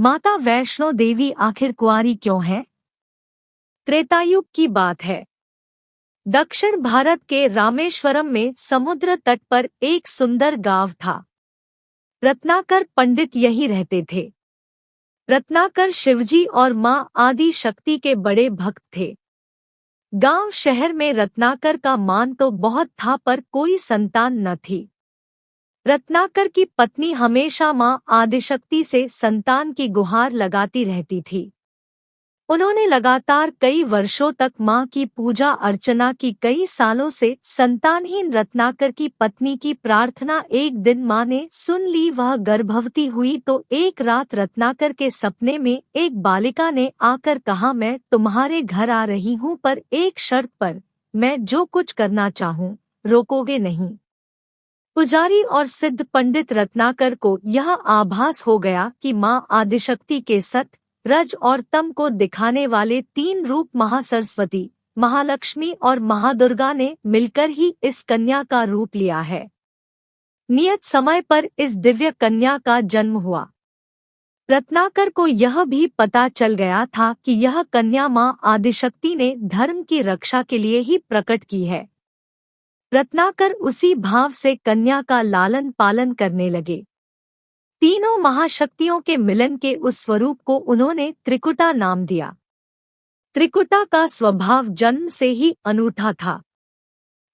माता वैष्णो देवी आखिर कुंवारी क्यों है? त्रेतायुग की बात है। दक्षिण भारत के रामेश्वरम में समुद्र तट पर एक सुंदर गांव था। रत्नाकर पंडित यहीं रहते थे। रत्नाकर शिवजी और मां आदि शक्ति के बड़े भक्त थे। गांव शहर में रत्नाकर का मान तो बहुत था, पर कोई संतान न थी। रत्नाकर की पत्नी हमेशा मां आदिशक्ति से संतान की गुहार लगाती रहती थी। उन्होंने लगातार कई वर्षों तक मां की पूजा अर्चना की। कई सालों से संतानहीन रत्नाकर की पत्नी की प्रार्थना एक दिन मां ने सुन ली। वह गर्भवती हुई तो एक रात रत्नाकर के सपने में एक बालिका ने आकर कहा, मैं तुम्हारे घर आ रही हूं, पर एक शर्त पर। मैं जो कुछ करना चाहूं, रोकोगे नहीं? पुजारी और सिद्ध पंडित रत्नाकर को यह आभास हो गया कि मां आदिशक्ति के सत, रज और तम को दिखाने वाले तीन रूप महासरस्वती, महालक्ष्मी और महादुर्गा ने मिलकर ही इस कन्या का रूप लिया है। नियत समय पर इस दिव्य कन्या का जन्म हुआ। रत्नाकर को यह भी पता चल गया था कि यह कन्या मां आदिशक्ति ने धर्म की रक्षा के लिए ही प्रकट की है। रत्नाकर उसी भाव से कन्या का लालन पालन करने लगे। तीनों महाशक्तियों के मिलन के उस स्वरूप को उन्होंने त्रिकुटा नाम दिया। त्रिकुटा का स्वभाव जन्म से ही अनूठा था।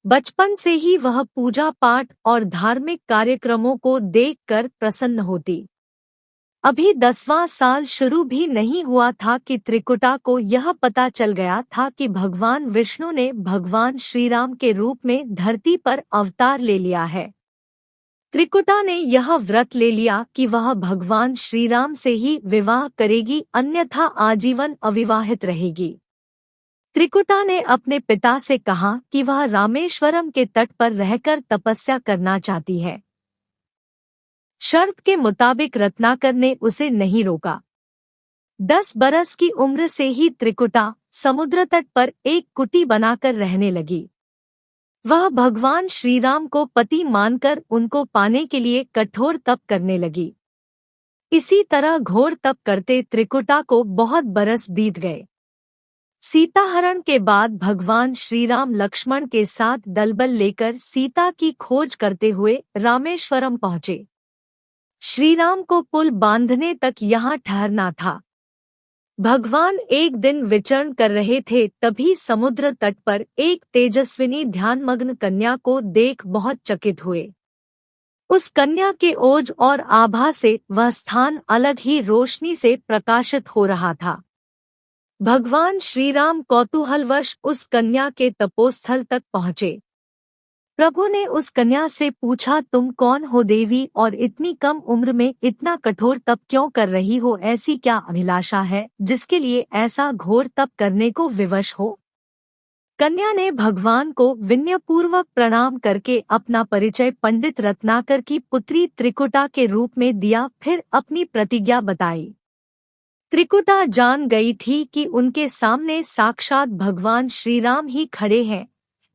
बचपन से ही वह पूजा पाठ और धार्मिक कार्यक्रमों को देखकर प्रसन्न होती। अभी 10वां साल शुरू भी नहीं हुआ था कि त्रिकुटा को यह पता चल गया था कि भगवान विष्णु ने भगवान श्रीराम के रूप में धरती पर अवतार ले लिया है। त्रिकुटा ने यह व्रत ले लिया कि वह भगवान श्रीराम से ही विवाह करेगी, अन्यथा आजीवन अविवाहित रहेगी। त्रिकुटा ने अपने पिता से कहा कि वह रामेश्वरम के तट पर रहकर तपस्या करना चाहती है। शर्त के मुताबिक रत्नाकर ने उसे नहीं रोका। 10 बरस की उम्र से ही त्रिकुटा समुद्र तट पर एक कुटी बनाकर रहने लगी। वह भगवान श्रीराम को पति मानकर उनको पाने के लिए कठोर तप करने लगी। इसी तरह घोर तप करते त्रिकुटा को बहुत बरस बीत गए। सीताहरण के बाद भगवान श्रीराम लक्ष्मण के साथ दलबल लेकर सीता की खोज करते हुए रामेश्वरम पहुंचे। श्रीराम को पुल बांधने तक यहाँ ठहरना था। भगवान एक दिन विचरण कर रहे थे, तभी समुद्र तट पर एक तेजस्विनी ध्यानमग्न कन्या को देख बहुत चकित हुए। उस कन्या के ओज और आभा से वह स्थान अलग ही रोशनी से प्रकाशित हो रहा था। भगवान श्रीराम कौतूहलवश उस कन्या के तपोस्थल तक पहुँचे। प्रभु ने उस कन्या से पूछा, तुम कौन हो देवी, और इतनी कम उम्र में इतना कठोर तप क्यों कर रही हो? ऐसी क्या अभिलाषा है जिसके लिए ऐसा घोर तप करने को विवश हो? कन्या ने भगवान को विनयपूर्वक प्रणाम करके अपना परिचय पंडित रत्नाकर की पुत्री त्रिकुटा के रूप में दिया, फिर अपनी प्रतिज्ञा बताई। त्रिकुटा जान गई थी कि उनके सामने साक्षात भगवान श्रीराम ही खड़े हैं,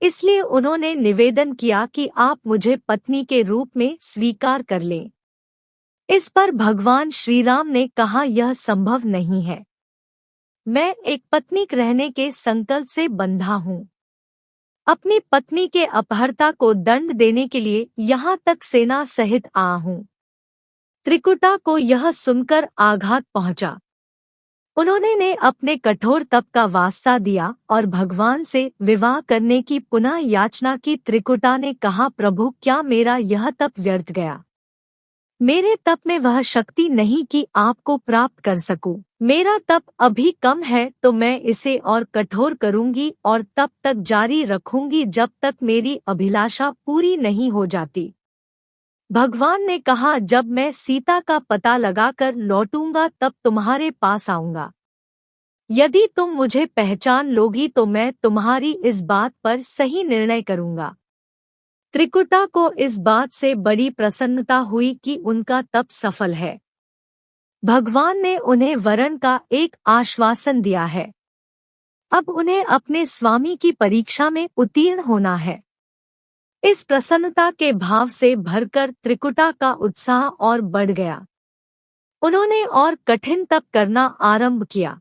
इसलिए उन्होंने निवेदन किया कि आप मुझे पत्नी के रूप में स्वीकार कर लें। इस पर भगवान श्रीराम ने कहा, यह संभव नहीं है। मैं एक पत्नीक रहने के संकल्प से बंधा हूँ। अपनी पत्नी के अपहर्ता को दंड देने के लिए यहाँ तक सेना सहित आया हूँ। त्रिकुटा को यह सुनकर आघात पहुँचा। उन्होंने अपने कठोर तप का वास्ता दिया और भगवान से विवाह करने की पुनः याचना की। त्रिकुटा ने कहा, प्रभु, क्या मेरा यह तप व्यर्थ गया? मेरे तप में वह शक्ति नहीं कि आपको प्राप्त कर सकूं। मेरा तप अभी कम है तो मैं इसे और कठोर करूंगी और तब तक जारी रखूंगी जब तक मेरी अभिलाषा पूरी नहीं हो जाती। भगवान ने कहा, जब मैं सीता का पता लगाकर लौटूंगा तब तुम्हारे पास आऊंगा। यदि तुम मुझे पहचान लोगी तो मैं तुम्हारी इस बात पर सही निर्णय करूंगा। त्रिकुटा को इस बात से बड़ी प्रसन्नता हुई कि उनका तप सफल है। भगवान ने उन्हें वरण का एक आश्वासन दिया है। अब उन्हें अपने स्वामी की परीक्षा में उत्तीर्ण होना है। इस प्रसन्नता के भाव से भरकर त्रिकुटा का उत्साह और बढ़ गया। उन्होंने और कठिन तप करना आरंभ किया।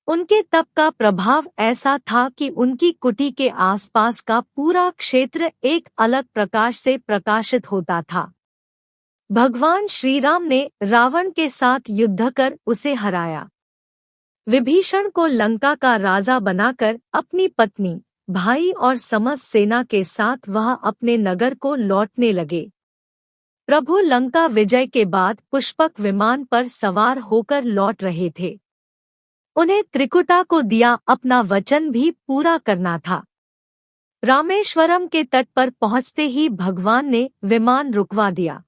उनके तप का प्रभाव ऐसा था कि उनकी कुटी के आसपास का पूरा क्षेत्र एक अलग प्रकाश से प्रकाशित होता था। भगवान श्री राम ने रावण के साथ युद्ध कर उसे हराया। विभीषण को लंका का राजा बनाकर अपनी पत्नी, भाई और समस्त सेना के साथ वह अपने नगर को लौटने लगे। प्रभु लंका विजय के बाद पुष्पक विमान पर सवार होकर लौट रहे थे। उन्हें त्रिकुटा को दिया अपना वचन भी पूरा करना था। रामेश्वरम के तट पर पहुंचते ही भगवान ने विमान रुकवा दिया।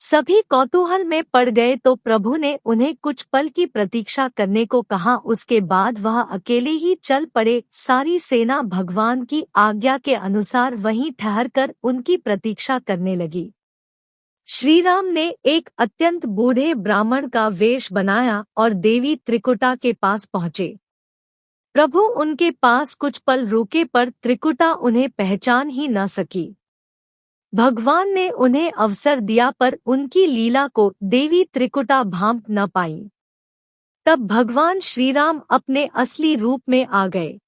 सभी कौतूहल में पड़ गए तो प्रभु ने उन्हें कुछ पल की प्रतीक्षा करने को कहा। उसके बाद वह अकेले ही चल पड़े। सारी सेना भगवान की आज्ञा के अनुसार वहीं ठहरकर उनकी प्रतीक्षा करने लगी। श्री राम ने एक अत्यंत बूढ़े ब्राह्मण का वेश बनाया और देवी त्रिकुटा के पास पहुँचे। प्रभु उनके पास कुछ पल रुके पर त्रिकुटा उन्हें पहचान ही न सकी। भगवान ने उन्हें अवसर दिया पर उनकी लीला को देवी त्रिकुटा भांप न पाई। तब भगवान श्री राम अपने असली रूप में आ गए।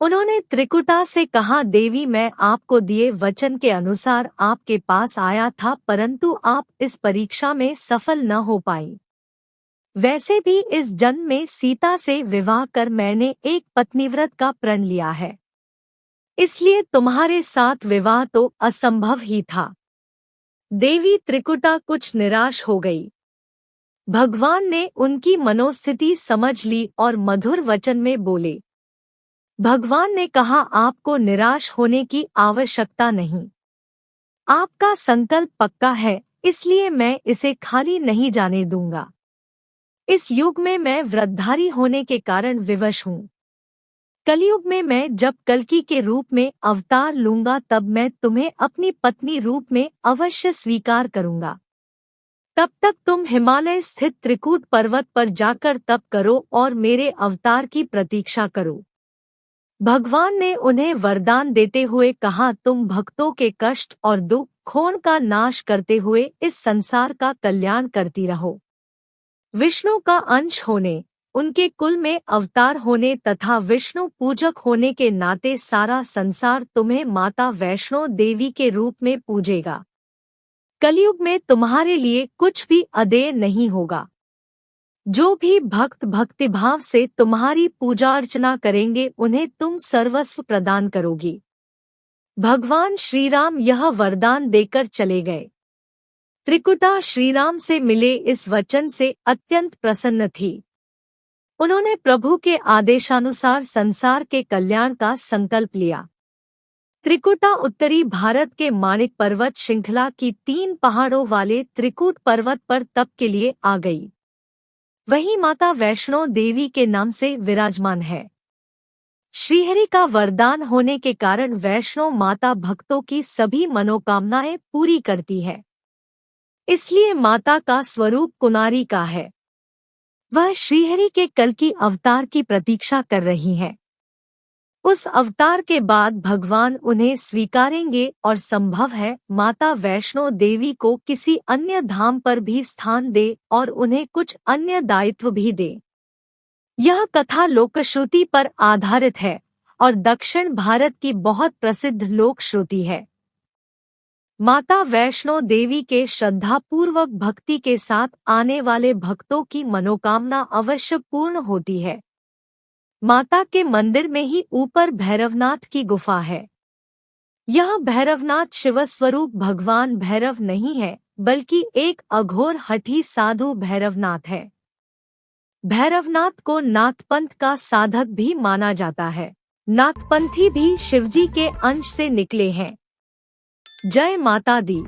उन्होंने त्रिकुटा से कहा, देवी, मैं आपको दिए वचन के अनुसार आपके पास आया था, परंतु आप इस परीक्षा में सफल न हो पाई। वैसे भी इस जन्म में सीता से विवाह कर मैंने एक पत्नीव्रत का प्रण लिया है, इसलिए तुम्हारे साथ विवाह तो असंभव ही था। देवी त्रिकुटा कुछ निराश हो गई। भगवान ने उनकी मनोस्थिति समझ ली और मधुर वचन में बोले। भगवान ने कहा, आपको निराश होने की आवश्यकता नहीं। आपका संकल्प पक्का है, इसलिए मैं इसे खाली नहीं जाने दूंगा। इस युग में मैं व्रतधारी होने के कारण विवश हूँ। कलयुग में मैं जब कल्कि के रूप में अवतार लूंगा तब मैं तुम्हें अपनी पत्नी रूप में अवश्य स्वीकार करूंगा। तब तक तुम हिमालय स्थित त्रिकूट पर्वत पर जाकर तप करो और मेरे अवतार की प्रतीक्षा करो। भगवान ने उन्हें वरदान देते हुए कहा, तुम भक्तों के कष्ट और दुख खोन का नाश करते हुए इस संसार का कल्याण करती रहो। विष्णु का अंश होने, उनके कुल में अवतार होने तथा विष्णु पूजक होने के नाते सारा संसार तुम्हें माता वैष्णो देवी के रूप में पूजेगा। कलयुग में तुम्हारे लिए कुछ भी अदेय नहीं होगा। जो भी भक्त भक्तिभाव से तुम्हारी पूजा अर्चना करेंगे उन्हें तुम सर्वस्व प्रदान करोगी। भगवान श्री राम यह वरदान देकर चले गए। त्रिकुटा श्रीराम से मिले इस वचन से अत्यंत प्रसन्न थी। उन्होंने प्रभु के आदेशानुसार संसार के कल्याण का संकल्प लिया। त्रिकुटा उत्तरी भारत के माणिक पर्वत श्रृंखला की 3 पहाड़ों वाले त्रिकूट पर्वत पर तप के लिए आ गई। वही माता वैष्णो देवी के नाम से विराजमान है। श्रीहरि का वरदान होने के कारण वैष्णो माता भक्तों की सभी मनोकामनाएं पूरी करती है। इसलिए माता का स्वरूप कुमारी का है। वह श्रीहरि के कल्कि अवतार की प्रतीक्षा कर रही हैं। उस अवतार के बाद भगवान उन्हें स्वीकारेंगे और संभव है माता वैष्णो देवी को किसी अन्य धाम पर भी स्थान दे और उन्हें कुछ अन्य दायित्व भी दे। यह कथा लोकश्रुति पर आधारित है और दक्षिण भारत की बहुत प्रसिद्ध लोक श्रुति है। माता वैष्णो देवी के श्रद्धापूर्वक भक्ति के साथ आने वाले भक्तों की मनोकामना अवश्य पूर्ण होती है। माता के मंदिर में ही ऊपर भैरवनाथ की गुफा है। यह भैरवनाथ शिवस्वरूप भगवान भैरव नहीं है, बल्कि एक अघोर हठी साधु भैरवनाथ है। भैरवनाथ को नाथपंथ का साधक भी माना जाता है। नाथपंथी भी शिवजी के अंश से निकले हैं। जय माता दी।